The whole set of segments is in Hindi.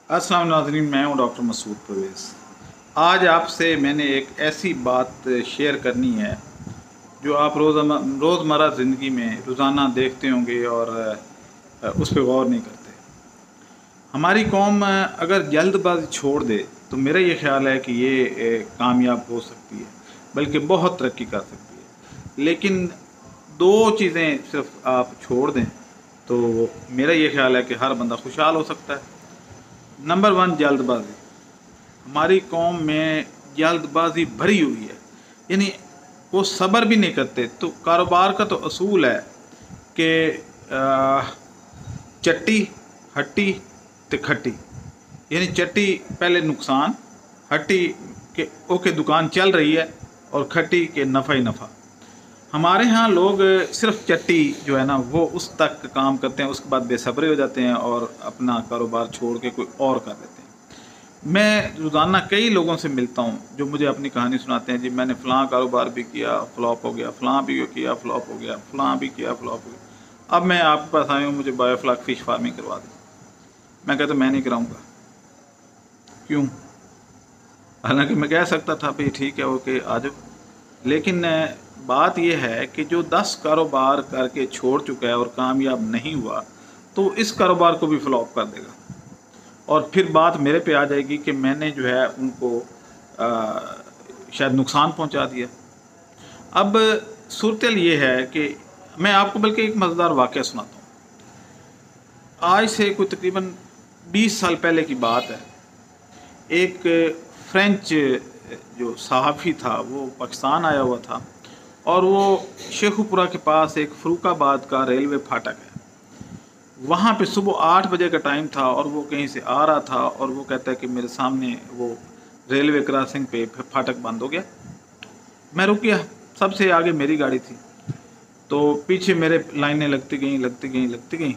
अस्सलाम नाज़रीन, मैं हूं डॉक्टर मसूद परवेज़। आज आपसे मैंने एक ऐसी बात शेयर करनी है जो आप रोज़मर्रा ज़िंदगी में रोज़ाना देखते होंगे और उस पे गौर नहीं करते। हमारी कौम अगर जल्दबाज़ी छोड़ दे तो मेरा ये ख़्याल है कि ये कामयाब हो सकती है, बल्कि बहुत तरक्की कर सकती है। लेकिन दो चीज़ें सिर्फ आप छोड़ दें तो मेरा ये ख़्याल है कि हर बंदा खुशहाल हो सकता है। नंबर वन, जल्दबाज़ी। हमारी कौम में जल्दबाज़ी भरी हुई है, यानी वो सब्र भी नहीं करते। तो कारोबार का तो असूल है कि चट्टी हट्टी ते खट्टी, यानी चट्टी पहले नुकसान, हट्टी के ओके दुकान चल रही है, और खट्टी के नफ़ा ही नफ़ा। हमारे यहाँ लोग सिर्फ चट्टी जो है ना वो उस तक काम करते हैं, उसके बाद बेसब्रे हो जाते हैं और अपना कारोबार छोड़ के कोई और कर लेते हैं। मैं रोज़ाना कई लोगों से मिलता हूँ जो मुझे अपनी कहानी सुनाते हैं, जी मैंने फ़लाँ कारोबार भी किया, फ्लॉप हो गया, फ़लाँ भी किया, फ्लॉप हो गया, फ़लाँ भी किया, फ्लॉप हो गया। अब मैं आपके पास आया हूँ, मुझे बायोफ्लॉक फ़िश फार्मिंग करवा दें। मैं कहता मैं नहीं कराऊँगा। क्यों? हालांकि मैं कह सकता था भाई ठीक है, ओके आ जाओ, लेकिन बात यह है कि जो 10 कारोबार करके छोड़ चुका है और कामयाब नहीं हुआ, तो इस कारोबार को भी फ्लॉप कर देगा और फिर बात मेरे पे आ जाएगी कि मैंने जो है उनको शायद नुकसान पहुंचा दिया। अब सूरत ये है कि मैं आपको बल्कि एक मज़ेदार वाक़या सुनाता हूँ। आज से कोई तकरीबन 20 साल पहले की बात है। एक फ्रेंच जो सहाफ़ी था वो पाकिस्तान आया हुआ था, और वो शेखुपुरा के पास एक फ़र्रुखाबाद का रेलवे फाटक है, वहाँ पे सुबह 8 बजे का टाइम था और वो कहीं से आ रहा था, और वो कहता है कि मेरे सामने वो रेलवे क्रॉसिंग पे फाटक बंद हो गया। मैं रुक गया, सबसे आगे मेरी गाड़ी थी, तो पीछे मेरे लाइनें लगती गईं, लगती गईं, लगती गईं,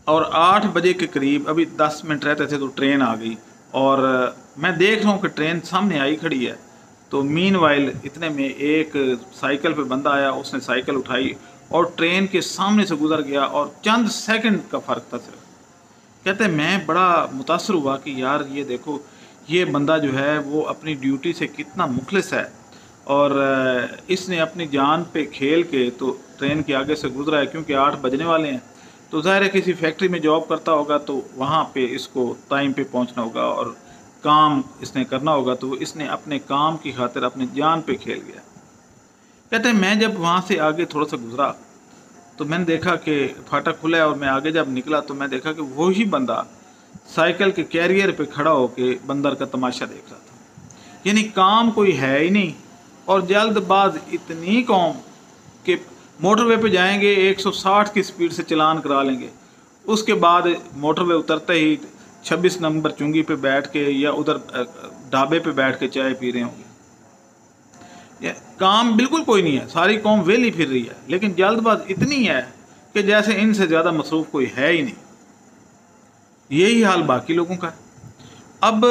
और 8 बजे के करीब अभी 10 मिनट रहते थे तो ट्रेन आ गई, और मैं देख रहा हूँ कि ट्रेन सामने आई खड़ी है। तो मीनवाइल इतने में एक साइकिल पे बंदा आया, उसने साइकिल उठाई और ट्रेन के सामने से गुजर गया, और चंद सेकंड का फ़र्क था सिर्फ। कहते हैं मैं बड़ा मुतासर हुआ कि यार ये देखो, ये बंदा जो है वो अपनी ड्यूटी से कितना मुखलिस है, और इसने अपनी जान पे खेल के तो ट्रेन के आगे से गुजरा है, क्योंकि 8 बजने वाले हैं। तो ज़ाहिर है किसी फैक्ट्री में जॉब करता होगा, तो वहाँ पे इसको टाइम पे पहुँचना होगा और काम इसने करना होगा, तो इसने अपने काम की खातिर अपनी जान पे खेल गया। कहते हैं मैं जब वहाँ से आगे थोड़ा सा गुजरा तो मैंने देखा कि फाटक खुला है, और मैं आगे जब निकला तो मैं देखा कि वही बंदा साइकिल के कैरियर पे खड़ा होके बंदर का तमाशा देख रहा था। यानी काम कोई है ही नहीं, और जल्दबाज इतनी कौम कि मोटरवे पे जाएंगे 160 की स्पीड से चलान करा लेंगे, उसके बाद मोटरवे उतरते ही 26 नंबर चुंगी पे बैठ के या उधर ढाबे पे बैठ के चाय पी रहे होंगे। ये काम बिल्कुल कोई नहीं है, सारी कौम वेली फिर रही है, लेकिन जल्दबाज इतनी है कि जैसे इनसे ज़्यादा मसरूफ़ कोई है ही नहीं। यही हाल बाकी लोगों का है। अब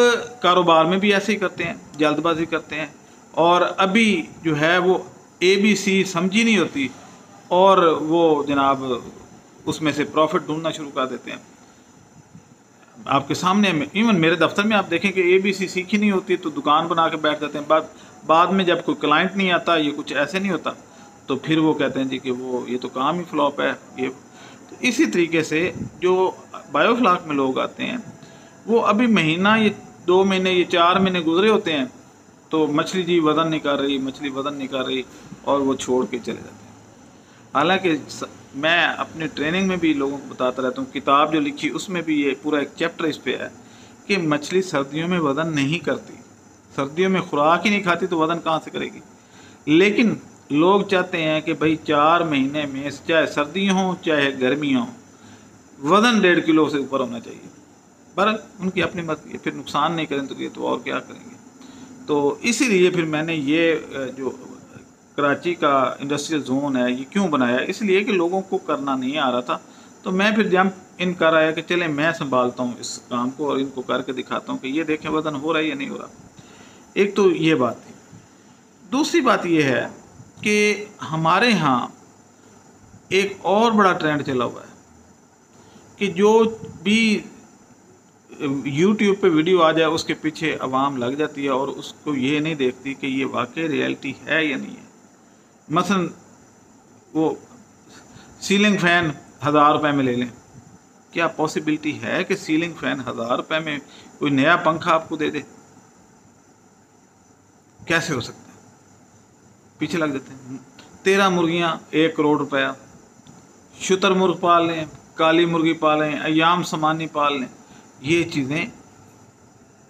कारोबार में भी ऐसे ही करते हैं, जल्दबाजी करते हैं, और अभी जो है वो ABC समझी नहीं होती, और वो जनाब उसमें से प्रॉफिट ढूंढना शुरू कर देते हैं। आपके सामने में इवन मेरे दफ्तर में आप देखें कि ABC सीखी नहीं होती तो दुकान बना के बैठ जाते हैं। बाद में जब कोई क्लाइंट नहीं आता, ये कुछ ऐसे नहीं होता, तो फिर वो कहते हैं जी कि वो ये तो काम ही फ्लॉप है। ये तो इसी तरीके से जो बायोफ्लॉक में लोग आते हैं, वो अभी महीना, ये 2 महीने, ये 4 महीने गुजरे होते हैं, तो मछली जी वज़न नहीं कर रही, मछली वज़न नहीं कर रही, और वो छोड़ के चले जाते हैं। हालांकि मैं अपनी ट्रेनिंग में भी लोगों को बताता रहता हूँ, किताब जो लिखी उसमें भी ये पूरा एक चैप्टर इस पे है कि मछली सर्दियों में वज़न नहीं करती, सर्दियों में खुराक ही नहीं खाती तो वज़न कहाँ से करेगी। लेकिन लोग चाहते हैं कि भाई 4 महीने में चाहे सर्दी हो चाहे गर्मी हो, वज़न 1.5 किलो से ऊपर होना चाहिए। पर उनकी अपनी मर्जी है, फिर नुकसान नहीं करें तो और क्या करेंगे। तो इसीलिए फिर मैंने ये जो कराची का इंडस्ट्रियल जोन है ये क्यों बनाया, इसलिए कि लोगों को करना नहीं आ रहा था। तो मैं फिर जंप इन कर आया कि चले मैं संभालता हूँ इस काम को और इनको करके दिखाता हूँ कि ये देखें वज़न हो रहा है या नहीं हो रहा। एक तो ये बात थी। दूसरी बात ये है कि हमारे यहाँ एक और बड़ा ट्रेंड चला हुआ है कि जो भी यूट्यूब पे वीडियो आ जाए उसके पीछे आवाम लग जाती है और उसको ये नहीं देखती कि ये वाकई रियलिटी है या नहीं है। मसलन वो सीलिंग फ़ैन 1000 रुपये में ले लें, क्या पॉसिबिलिटी है कि सीलिंग फ़ैन 1000 रुपये में कोई नया पंखा आपको दे दे? कैसे हो सकता है? पीछे लग जाते हैं। 13 मुर्गियाँ 1 करोड़ रुपया, शुतुरमुर्ग पाल लें, काली मुर्गी पालें, अयाम समानी पाल लें, ये चीज़ें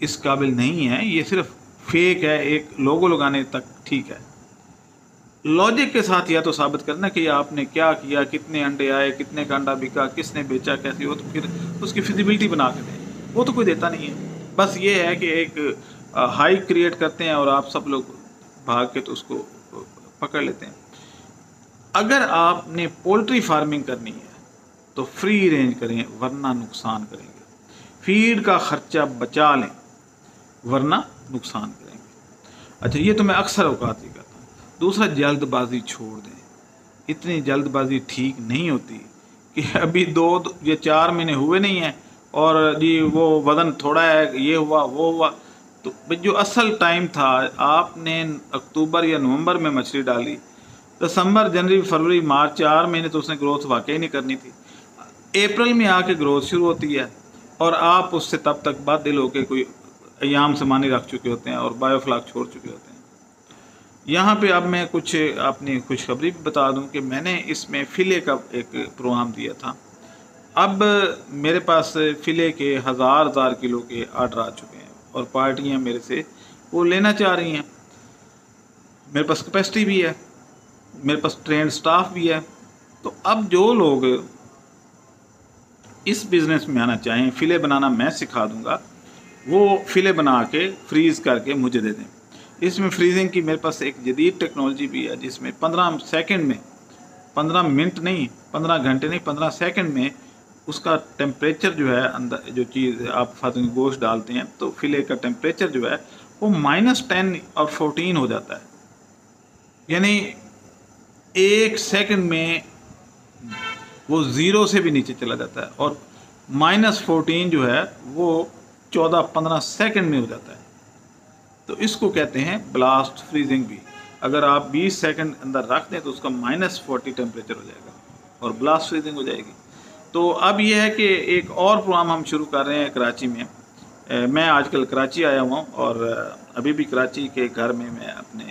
इस काबिल नहीं है। ये सिर्फ फेक है, एक लोगो लगाने तक ठीक है। लॉजिक के साथ या तो साबित करना कि आपने क्या किया, कितने अंडे आए, कितने का अंडा बिका, किसने बेचा, कैसे हो, तो फिर उसकी फिजिबिलिटी बना के दें। वो तो कोई देता नहीं है। बस ये है कि एक हाइप क्रिएट करते हैं और आप सब लोग भाग के तो उसको पकड़ लेते हैं। अगर आपने पोल्ट्री फार्मिंग करनी है तो फ्री रेंज करें, वरना नुकसान करेंगे। फीड का खर्चा बचा लें, वरना नुकसान करेंगे। अच्छा, ये तो मैं अक्सर औकात ही करता हूँ। दूसरा, जल्दबाजी छोड़ दें। इतनी जल्दबाजी ठीक नहीं होती कि अभी 2 या 4 महीने हुए नहीं हैं और जी वो वज़न थोड़ा है, ये हुआ वो हुआ। तो जो असल टाइम था, आपने अक्टूबर या नवंबर में मछली डाली, दिसंबर, जनवरी, फरवरी, मार्च 4 महीने तो उसने ग्रोथ वाकई नहीं करनी थी। अप्रैल में आके ग्रोथ शुरू होती है और आप उससे तब तक बाधिल होकर कोई अयाम समानी रख चुके होते हैं और बायोफ्लाक छोड़ चुके होते हैं। यहाँ पे अब मैं कुछ अपनी खुशखबरी भी बता दूं कि मैंने इसमें फ़िले का एक प्रोग्राम दिया था। अब मेरे पास फ़िले के हज़ार किलो के आर्डर आ चुके हैं और पार्टियाँ मेरे से वो लेना चाह रही हैं। मेरे पास कैपेसिटी भी है, मेरे पास ट्रेंड स्टाफ भी है। तो अब जो लोग इस बिज़नेस में आना चाहें, फ़िले बनाना मैं सिखा दूंगा, वो फ़िले बना के फ्रीज़ करके मुझे दे दें। इसमें फ्रीजिंग की मेरे पास एक जदीद टेक्नोलॉजी भी है, जिसमें 15 सेकंड में, 15 मिनट नहीं, 15 घंटे नहीं, 15 सेकंड में उसका टेम्परेचर जो है, अंदर जो चीज़ आप फातिन गोश्त डालते हैं तो फ़िले का टेम्परेचर जो है वो -10 और 14 हो जाता है। यानी 1 सेकंड में वो 0 से भी नीचे चला जाता है और -14 जो है वो 14-15 सेकंड में हो जाता है। तो इसको कहते हैं ब्लास्ट फ्रीजिंग भी। अगर आप 20 सेकंड अंदर रख दें तो उसका -40 टेम्परेचर हो जाएगा और ब्लास्ट फ्रीजिंग हो जाएगी। तो अब यह है कि एक और प्रोग्राम हम शुरू कर रहे हैं कराची में। मैं आजकल कराची आया हुआ हूँ और अभी भी कराची के घर में मैं अपने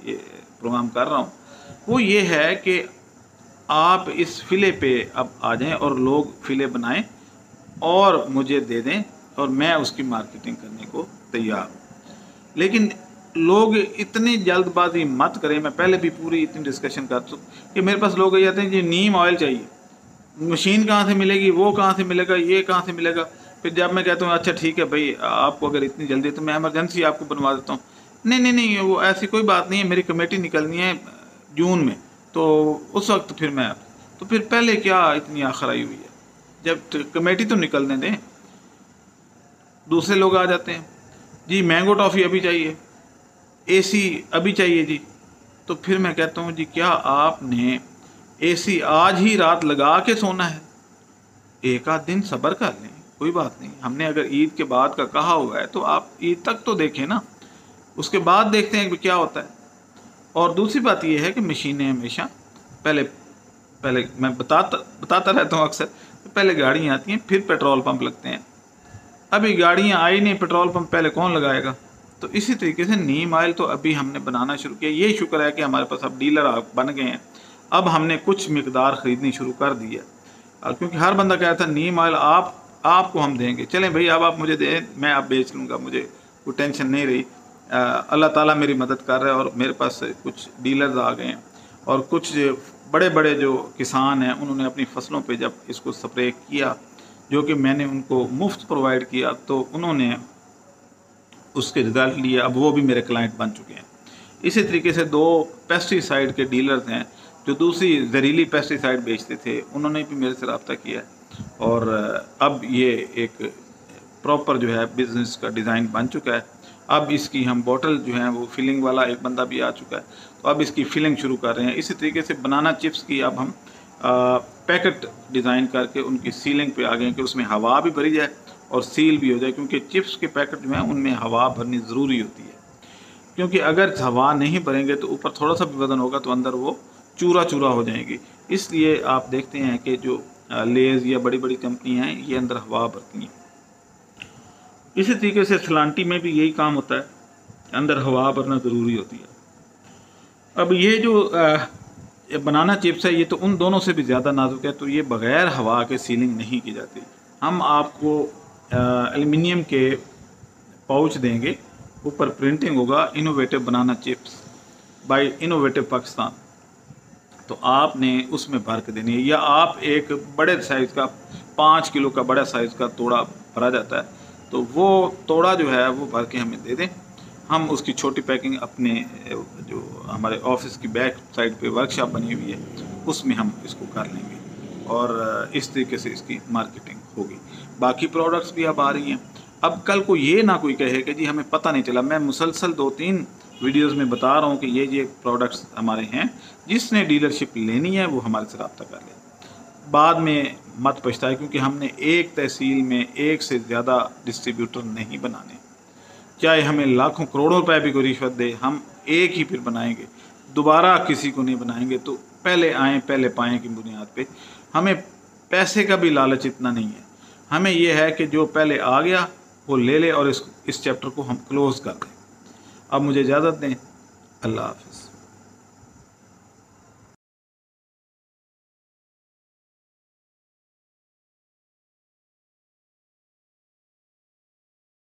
ये प्रोग्राम कर रहा हूँ। वो ये है कि आप इस फ़िले पे अब आ जाएं और लोग फ़िले बनाएं और मुझे दे दें और मैं उसकी मार्केटिंग करने को तैयार हूँ। लेकिन लोग इतनी जल्दबाजी मत करें। मैं पहले भी पूरी इतनी डिस्कशन कर चुका कि मेरे पास लोग ये आते हैं जी नीम ऑयल चाहिए, मशीन कहाँ से मिलेगी, वो कहाँ से मिलेगा, ये कहाँ से मिलेगा। फिर जब मैं कहता हूँ अच्छा ठीक है भाई, आपको अगर इतनी जल्दी तो मैं इमरजेंसी आपको बनवा देता हूँ। नहीं, वो ऐसी कोई बात नहीं है, मेरी कमेटी निकलनी है जून में, तो उस वक्त फिर मैं, तो फिर पहले क्या इतनी आखिर आई हुई है? जब कमेटी तो निकलने दें। दूसरे लोग आ जाते हैं जी मैंगो टॉफ़ी अभी चाहिए, एसी अभी चाहिए जी। तो फिर मैं कहता हूँ जी क्या आपने एसी आज ही रात लगा के सोना है? एक आध दिन सब्र कर लें, कोई बात नहीं। हमने अगर ईद के बाद का कहा हुआ है तो आप ईद तक तो देखें ना, उसके बाद देखते हैं कि क्या होता है। और दूसरी बात यह है कि मशीनें हमेशा पहले मैं बताता रहता हूँ अक्सर, पहले गाड़ियाँ आती हैं फिर पेट्रोल पंप लगते हैं। अभी गाड़ियाँ आई नहीं, पेट्रोल पंप पहले कौन लगाएगा? तो इसी तरीके से नीम ऑयल तो अभी हमने बनाना शुरू किया। ये शुक्र है कि हमारे पास अब डीलर बन गए हैं। अब हमने कुछ मिकदार ख़रीदनी शुरू कर दी है, क्योंकि हर बंदा कहता है नीम ऑयल आपको हम देंगे। चलें भाई, अब आप मुझे दें, मैं आप बेच लूँगा, मुझे कोई टेंशन नहीं रही। अल्लाह ताला मेरी मदद कर रहा है और मेरे पास कुछ डीलर्स आ गए हैं और कुछ बड़े बड़े जो किसान हैं उन्होंने अपनी फसलों पे जब इसको स्प्रे किया, जो कि मैंने उनको मुफ्त प्रोवाइड किया, तो उन्होंने उसके रिज़ल्ट लिए। अब वो भी मेरे क्लाइंट बन चुके हैं। इसी तरीके से 2 पेस्टिसाइड के डीलर्स हैं जो दूसरी जहरीली पेस्टिसाइड बेचते थे, उन्होंने भी मेरे से रब्ता किया और अब ये एक प्रॉपर जो है बिज़नेस का डिज़ाइन बन चुका है। अब इसकी हम बोतल जो है वो फिलिंग वाला एक बंदा भी आ चुका है, तो अब इसकी फिलिंग शुरू कर रहे हैं। इसी तरीके से बनाना चिप्स की अब हम पैकेट डिज़ाइन करके उनकी सीलिंग पे आ गए कि उसमें हवा भी भरी जाए और सील भी हो जाए, क्योंकि चिप्स के पैकेट जो हैं उनमें हवा भरनी ज़रूरी होती है, क्योंकि अगर हवा नहीं भरेंगे तो ऊपर थोड़ा सा भी वज़न होगा तो अंदर वो चूरा चूरा हो जाएंगी। इसलिए आप देखते हैं कि जो लेज़ या बड़ी बड़ी कंपनियाँ हैं ये अंदर हवा भरती हैं। इसी तरीके से सलांटी में भी यही काम होता है, अंदर हवा भरना ज़रूरी होती है। अब ये जो बनाना चिप्स है ये तो उन दोनों से भी ज़्यादा नाजुक है, तो ये बग़ैर हवा के सीलिंग नहीं की जाती। हम आपको एल्युमिनियम के पाउच देंगे, ऊपर प्रिंटिंग होगा innovative banana chips by innovative Pakistan, तो आपने उसमें भर के देनी है। या आप एक बड़े साइज़ का 5 किलो का बड़ा साइज़ का तोड़ा भरा जाता है, तो वो तोड़ा जो है वो भर के हमें दे दें, हम उसकी छोटी पैकिंग अपने जो हमारे ऑफिस की बैक साइड पे वर्कशॉप बनी हुई है उसमें हम इसको कर लेंगे और इस तरीके से इसकी मार्केटिंग होगी। बाकी प्रोडक्ट्स भी अब आ रही हैं। अब कल को ये ना कोई कहे कि जी हमें पता नहीं चला। मैं मुसलसल 2-3 वीडियोस में बता रहा हूँ कि ये प्रोडक्ट्स हमारे हैं, जिसने डीलरशिप लेनी है वो हमारे से रब्ता कर ले, बाद में मत पछताए, क्योंकि हमने एक तहसील में एक से ज़्यादा डिस्ट्रीब्यूटर नहीं बनाने। चाहे हमें लाखों करोड़ों रुपए भी कोई रिश्वत दे, हम एक ही फिर बनाएंगे, दोबारा किसी को नहीं बनाएंगे। तो पहले आएँ पहले पाएँ की बुनियाद पे हमें पैसे का भी लालच इतना नहीं है। हमें यह है कि जो पहले आ गया वो ले ले और इस चैप्टर को हम क्लोज़ कर दें। अब मुझे इजाज़त दें। अल्लाह हाफ़िज़।